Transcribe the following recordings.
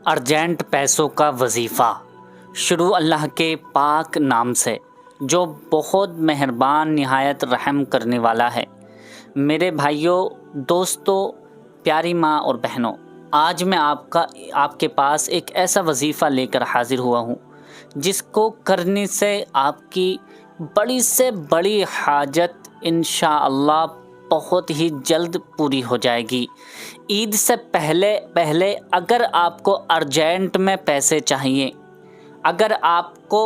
Urgent پیسوں کا وظیفہ شروع اللہ کے پاک نام سے جو بہت مہربان نہایت رحم کرنے والا ہے۔ میرے بھائیوں، دوستوں، پیاری ماں اور بہنوں، آج میں آپ کے پاس ایک ایسا وظیفہ لے کر حاضر ہوا ہوں جس کو کرنے سے آپ کی بڑی سے بڑی حاجت انشاءاللہ بہت ہی جلد پوری ہو جائے گی۔ عید سے پہلے اگر آپ کو ارجنٹ میں پیسے چاہیے، اگر آپ کو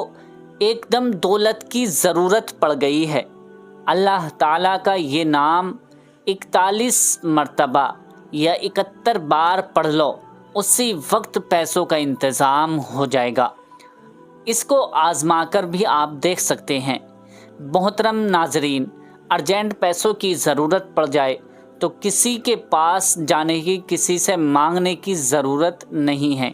ایک دم دولت کی ضرورت پڑ گئی ہے، اللہ تعالیٰ کا یہ نام 41 مرتبہ یا 71 بار پڑھ لو، اسی وقت پیسوں کا انتظام ہو جائے گا۔ اس کو آزما کر بھی آپ دیکھ سکتے ہیں۔ محترم ناظرین، ارجنٹ پیسوں کی ضرورت پڑ جائے تو کسی کے پاس جانے کی، کسی سے مانگنے کی ضرورت نہیں ہے۔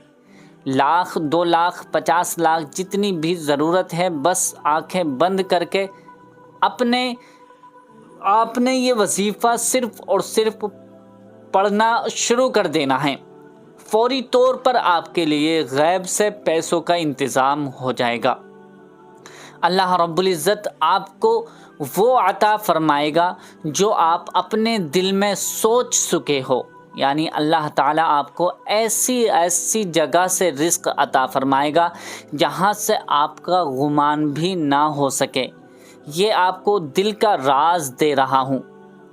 1,00,000 2,00,000 50 لاکھ جتنی بھی ضرورت ہے، بس آنکھیں بند کر کے آپ نے یہ وظیفہ صرف اور صرف پڑھنا شروع کر دینا ہے۔ فوری طور پر آپ کے لیے غیب سے پیسوں کا انتظام ہو جائے گا۔ اللہ رب العزت آپ کو وہ عطا فرمائے گا جو آپ اپنے دل میں سوچ چکے ہو، یعنی اللہ تعالیٰ آپ کو ایسی جگہ سے رزق عطا فرمائے گا جہاں سے آپ کا گمان بھی نہ ہو سکے۔ یہ آپ کو دل کا راز دے رہا ہوں،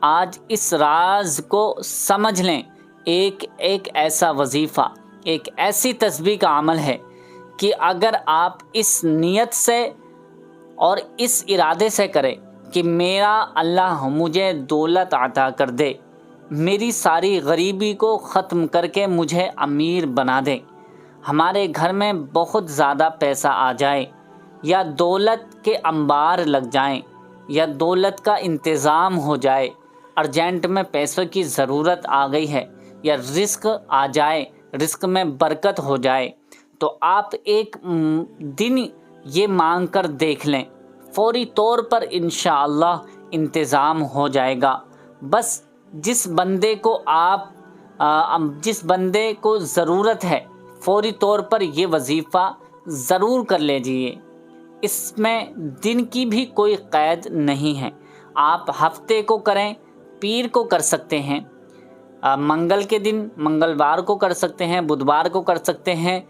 آج اس راز کو سمجھ لیں۔ ایک ایسا وظیفہ، ایک ایسی تسبیح کا عمل ہے کہ اگر آپ اس نیت سے اور اس ارادے سے کریں کہ میرا اللہ مجھے دولت عطا کر دے، میری ساری غریبی کو ختم کر کے مجھے امیر بنا دے، ہمارے گھر میں بہت زیادہ پیسہ آ جائے، یا دولت کے انبار لگ جائیں، یا دولت کا انتظام ہو جائے، ارجنٹ میں پیسوں کی ضرورت آ گئی ہے، یا رزق آ جائے، رزق میں برکت ہو جائے، تو آپ ایک دن یہ مانگ کر دیکھ لیں، فوری طور پر انشاءاللہ انتظام ہو جائے گا۔ بس جس بندے کو ضرورت ہے، فوری طور پر یہ وظیفہ ضرور کر لیجئے۔ اس میں دن کی بھی کوئی قید نہیں ہے، آپ ہفتے کو کریں، پیر کو کر سکتے ہیں، منگل کے دن، منگلوار کو کر سکتے ہیں، بدوار کو کر سکتے ہیں،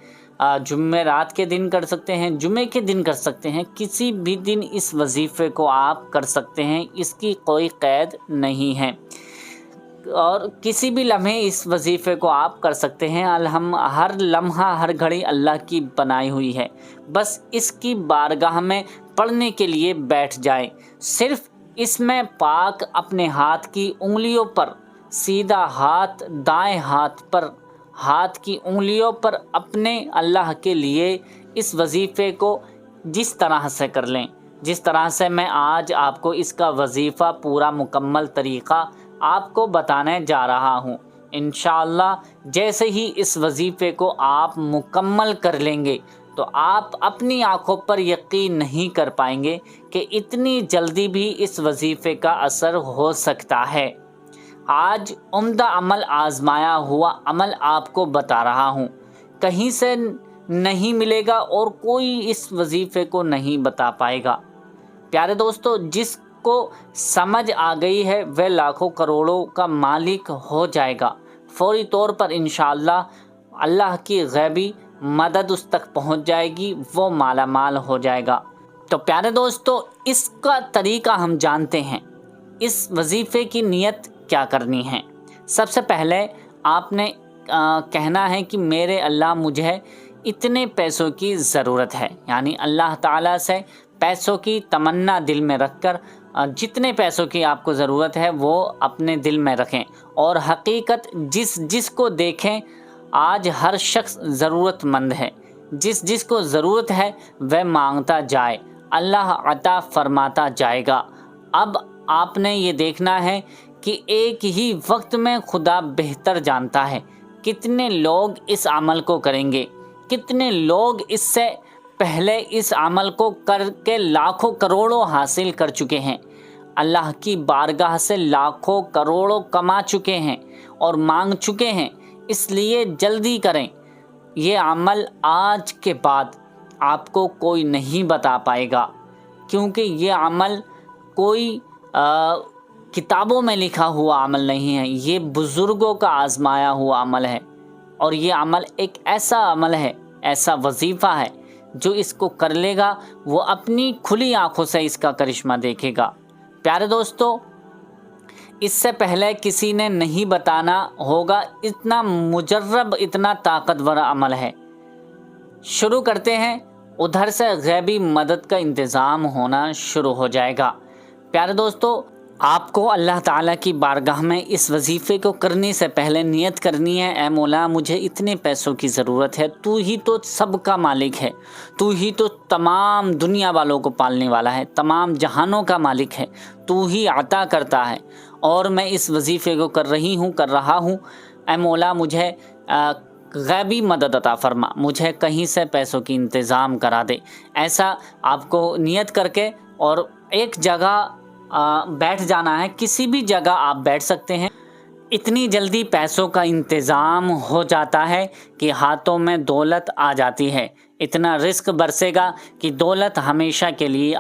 جمعرات کے دن کر سکتے ہیں، جمعے کے دن کر سکتے ہیں، کسی بھی دن اس وظیفے کو آپ کر سکتے ہیں، اس کی کوئی قید نہیں ہے، اور کسی بھی لمحے اس وظیفے کو آپ کر سکتے ہیں۔ ہر لمحہ ہر گھڑی اللہ کی بنائی ہوئی ہے، بس اس کی بارگاہ میں پڑھنے کے لیے بیٹھ جائیں۔ صرف اس میں پاک اپنے ہاتھ کی انگلیوں پر، سیدھا ہاتھ دائیں ہاتھ کی انگلیوں پر اپنے اللہ کے لیے اس وظیفے کو جس طرح سے کر لیں، جس طرح سے میں آج آپ کو اس کا وظیفہ پورا مکمل طریقہ آپ کو بتانے جا رہا ہوں۔ انشاءاللہ جیسے ہی اس وظیفے کو آپ مکمل کر لیں گے تو آپ اپنی آنکھوں پر یقین نہیں کر پائیں گے کہ اتنی جلدی بھی اس وظیفے کا اثر ہو سکتا ہے۔ آج عمدہ عمل، آزمایا ہوا عمل آپ کو بتا رہا ہوں، کہیں سے نہیں ملے گا اور کوئی اس وظیفے کو نہیں بتا پائے گا۔ پیارے دوستو، جس کو سمجھ آ گئی ہے وہ لاکھوں کروڑوں کا مالک ہو جائے گا، فوری طور پر انشاءاللہ اللہ کی غیبی مدد اس تک پہنچ جائے گی، وہ مالا مال ہو جائے گا۔ تو پیارے دوستو، اس کا طریقہ ہم جانتے ہیں۔ اس وظیفے کی نیت کیا کرنی ہے؟ سب سے پہلے آپ نے کہنا ہے کہ میرے اللہ مجھے اتنے پیسوں کی ضرورت ہے، یعنی اللہ تعالیٰ سے پیسوں کی تمنا دل میں رکھ کر جتنے پیسوں کی آپ کو ضرورت ہے وہ اپنے دل میں رکھیں، اور حقیقت جس کو دیکھیں، آج ہر شخص ضرورت مند ہے، جس کو ضرورت ہے وہ مانگتا جائے، اللہ عطا فرماتا جائے گا۔ اب آپ نے یہ دیکھنا ہے کہ ایک ہی وقت میں خدا بہتر جانتا ہے کتنے لوگ اس عمل کو کریں گے، کتنے لوگ اس سے پہلے اس عمل کو کر کے لاکھوں کروڑوں حاصل کر چکے ہیں، اللہ کی بارگاہ سے لاکھوں کروڑوں کما چکے ہیں اور مانگ چکے ہیں۔ اس لیے جلدی کریں، یہ عمل آج کے بعد آپ کو کوئی نہیں بتا پائے گا، کیونکہ یہ عمل کوئی کتابوں میں لکھا ہوا عمل نہیں ہے، یہ بزرگوں کا آزمایا ہوا عمل ہے، اور یہ عمل ایک ایسا عمل ہے، ایسا وظیفہ ہے، جو اس کو کر لے گا وہ اپنی کھلی آنکھوں سے اس کا کرشمہ دیکھے گا۔ پیارے دوستو، اس سے پہلے کسی نے نہیں بتانا ہوگا، اتنا مجرب، اتنا طاقتور عمل ہے۔ شروع کرتے ہیں، ادھر سے غیبی مدد کا انتظام ہونا شروع ہو جائے گا۔ پیارے دوستو، آپ کو اللہ تعالیٰ کی بارگاہ میں اس وظیفے کو کرنے سے پہلے نیت کرنی ہے، اے مولا مجھے اتنے پیسوں کی ضرورت ہے، تو ہی تو سب کا مالک ہے، تو ہی تو تمام دنیا والوں کو پالنے والا ہے، تمام جہانوں کا مالک ہے، تو ہی عطا کرتا ہے، اور میں اس وظیفے کو کر رہا ہوں، اے مولا مجھے غیبی مدد عطا فرما، مجھے کہیں سے پیسوں کی انتظام کرا دے۔ ایسا آپ کو نیت کر کے اور ایک جگہ بیٹھ جانا ہے، کسی بھی جگہ آپ بیٹھ سکتے ہیں۔ اتنی جلدی پیسوں کا انتظام ہو جاتا ہے کہ ہاتھوں میں دولت آ جاتی ہے، اتنا رزق برسے گا کہ دولت ہمیشہ کے لیے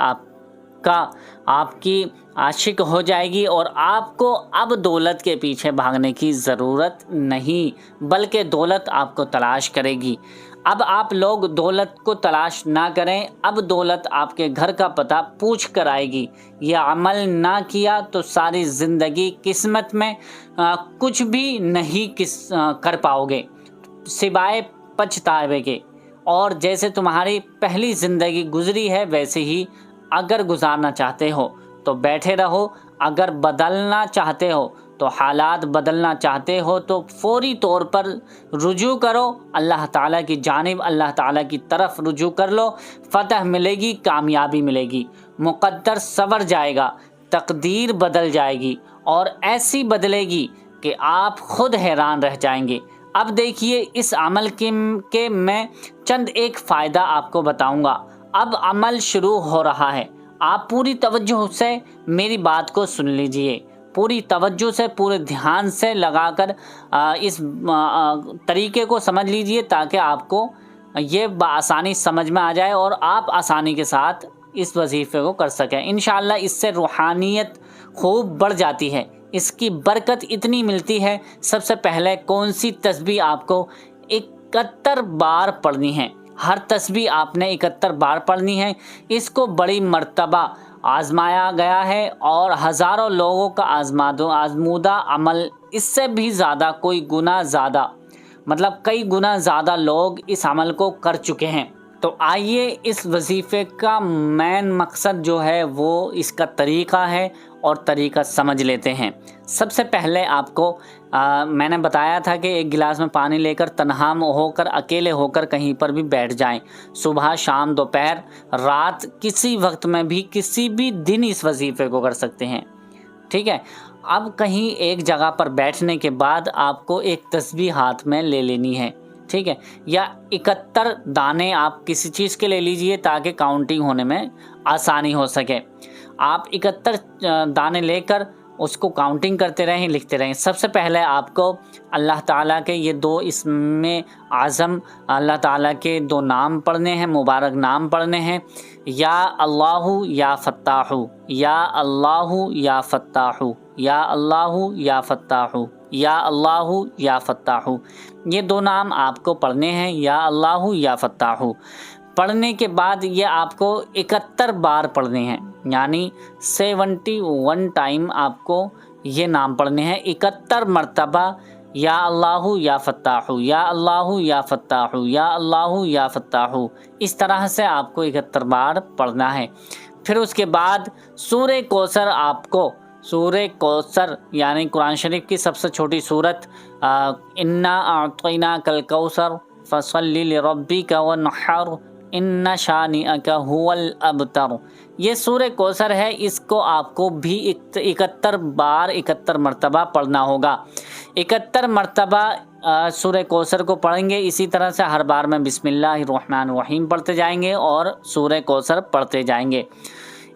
آپ کی عاشق ہو جائے گی، اور آپ کو اب دولت کے پیچھے بھاگنے کی ضرورت نہیں، بلکہ دولت آپ کو تلاش کرے گی۔ اب آپ لوگ دولت کو تلاش نہ کریں، اب دولت آپ کے گھر کا پتہ پوچھ کر آئے گی۔ یہ عمل نہ کیا تو ساری زندگی قسمت میں کچھ بھی نہیں کر پاؤ گے سوائے پچھتاوے کے، اور جیسے تمہاری پہلی زندگی گزری ہے ویسے ہی اگر گزارنا چاہتے ہو تو بیٹھے رہو، اگر بدلنا چاہتے ہو تو حالات بدلنا چاہتے ہو تو فوری طور پر رجوع کرو اللہ تعالیٰ کی جانب، اللہ تعالیٰ کی طرف رجوع کر لو، فتح ملے گی، کامیابی ملے گی، مقدر سنور جائے گا، تقدیر بدل جائے گی، اور ایسی بدلے گی کہ آپ خود حیران رہ جائیں گے۔ اب دیکھیے اس عمل کے میں چند ایک فائدہ آپ کو بتاؤں گا۔ اب عمل شروع ہو رہا ہے، آپ پوری توجہ سے میری بات کو سن لیجئے، پوری توجہ سے، پورے دھیان سے لگا کر اس طریقے کو سمجھ لیجئے تاکہ آپ کو یہ بآسانی سمجھ میں آ جائے اور آپ آسانی کے ساتھ اس وظیفے کو کر سکیں۔ انشاءاللہ اس سے روحانیت خوب بڑھ جاتی ہے، اس کی برکت اتنی ملتی ہے۔ سب سے پہلے کون سی تسبیح آپ کو 71 بار پڑھنی ہے، ہر تسبیح آپ نے 71 بار پڑھنی ہے۔ اس کو بڑی مرتبہ آزمایا گیا ہے اور ہزاروں لوگوں کا آزمودہ عمل، اس سے بھی زیادہ کوئی گنا زیادہ، مطلب کئی گنا زیادہ لوگ اس عمل کو کر چکے ہیں۔ تو آئیے اس وظیفے کا مین مقصد جو ہے وہ اس کا طریقہ ہے، اور طریقہ سمجھ لیتے ہیں۔ سب سے پہلے آپ کو میں نے بتایا تھا کہ ایک گلاس میں پانی لے کر تنہا ہو کر، اکیلے ہو کر کہیں پر بھی بیٹھ جائیں، صبح شام دوپہر رات، کسی وقت میں بھی کسی بھی دن اس وظیفے کو کر سکتے ہیں، ٹھیک ہے۔ اب کہیں ایک جگہ پر بیٹھنے کے بعد آپ کو ایک تسبیح ہاتھ میں لے لینی ہے، ٹھیک ہے، یا 71 دانے آپ کسی چیز کے لے لیجئے تاکہ کاؤنٹنگ ہونے میں آسانی ہو سکے۔ آپ 71 دانے لے کر اس کو کاؤنٹنگ کرتے رہیں، لکھتے رہیں۔ سب سے پہلے آپ کو اللہ تعالیٰ کے یہ 2 اسم اعظم، اللہ تعالیٰ کے 2 نام پڑھنے ہیں، مبارک نام پڑھنے ہیں، یا اللہ یا فتاح، یا اللہ یا فتاح، یا اللہ یا فتاح، یا اللہ یا فتاح، یہ 2 نام آپ کو پڑھنے ہیں، یا اللہ یا فتاح۔ پڑھنے کے بعد یہ آپ کو 71 بار پڑھنے ہیں، یعنی 71 ٹائم آپ کو یہ نام پڑھنے ہیں، 71 مرتبہ، یا اللہ یا فتاح، یا اللہ یا فتاح، یا اللہ یا فتاح، اس طرح سے آپ کو 71 بار پڑھنا ہے۔ پھر اس کے بعد سورہ کوثر، آپ کو سورہ کوثر یعنی قرآن شریف کی سب سے چھوٹی سورت، انا اعطیناک الکوثر فصلی لربک وانحر ان شانئک هو الابتر، یہ سورہ کوثر ہے، اس کو آپ کو بھی 71 بار 71 مرتبہ پڑھنا ہوگا۔ 71 مرتبہ سورہ کوثر کو پڑھیں گے، اسی طرح سے ہر بار میں بسم اللہ الرحمن الرحیم پڑھتے جائیں گے اور سورہ کوثر پڑھتے جائیں گے۔